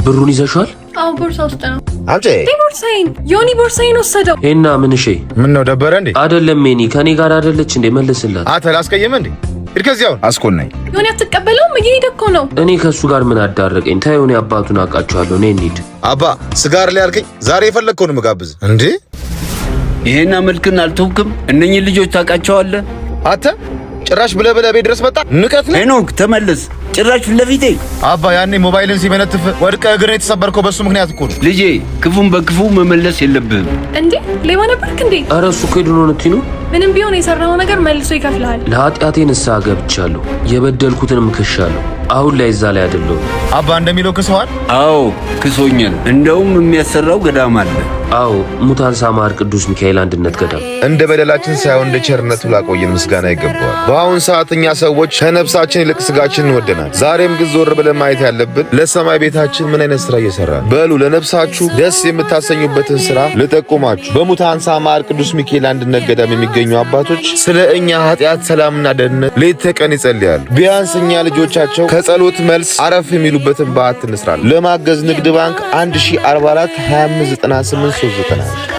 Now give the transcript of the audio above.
ብሩን ይዘሻል? አው ቦርሳ ውስጥ ነው። አምጪ። ቦርሳዬን ዮኒ ቦርሳዬን ወሰደው። እና ምን እሺ? ምን ነው ደበረ እንዴ? አይደለም ሜኒ ከኔ ጋር አይደለች እንዴ? መልስላት። አተላስቀየመ እንዴ? እርከዚያው አስኮናኝ ዮኒ አትቀበለውም? እየሄደ እኮ ነው። እኔ ከሱ ጋር ምን አዳረቀኝ? ታዩ እኔ አባቱን አውቃቸዋለሁ። እኔ እንሂድ። አባ ስጋር ላይ አልከኝ። ዛሬ የፈለግከውን መጋብዝ እንዴ? ይሄን አመልክን አልተውክም። እነኚህ ልጆች ታውቃቸዋለህ? አተ ጭራሽ ብለህ ቤት ድረስ መጣ። ንቀት ነው። ሄኖክ ተመለስ። ጭራሽ ለፊቴ አባ ያኔ ሞባይልን ሲመነጥፍ ወድቀ እግርን የተሰበርከው በሱ ምክንያት እኮ ነው። ልጄ ክፉን በክፉ መመለስ የለብህም እንዴ። ሌባ ነበርክ እንዴ? ኧረ እሱ እኮ ሄዶ ነው እንትኑ። ምንም ቢሆን የሰራው ነገር መልሶ ይከፍልሃል። ለኃጢአቴ ንስሐ ገብቻለሁ፣ የበደልኩትንም ክሻለሁ። አሁን ላይ እዛ ላይ አይደለሁ። አባ እንደሚለው ክሰዋል? አዎ ክሶኛል። እንደውም የሚያሰራው ገዳም አለ። አዎ ሙታን ሳማር ቅዱስ ሚካኤል አንድነት ገዳም። እንደ በደላችን ሳይሆን እንደ ቸርነቱ ላቆየን ምስጋና ይገባዋል። በአሁን ሰዓት እኛ ሰዎች ከነፍሳችን ይልቅ ስጋችን እንወደናል። ዛሬም ግን ዞር ብለን ማየት ያለብን ለሰማይ ቤታችን ምን አይነት ስራ እየሰራን። በሉ ለነፍሳችሁ ደስ የምታሰኙበትን ስራ ልጠቁማችሁ። በሙታን ሳማር ቅዱስ ሚካኤል አንድነት ገዳም የሚገኙ አባቶች ስለ እኛ ኃጢአት፣ ሰላምና ደህንነት ሌት ተቀን ይጸልያሉ። ቢያንስ እኛ ልጆቻቸው ከጸሎት መልስ አረፍ የሚሉበትን በዓት እንስራለን። ለማገዝ ንግድ ባንክ 1044 2598 390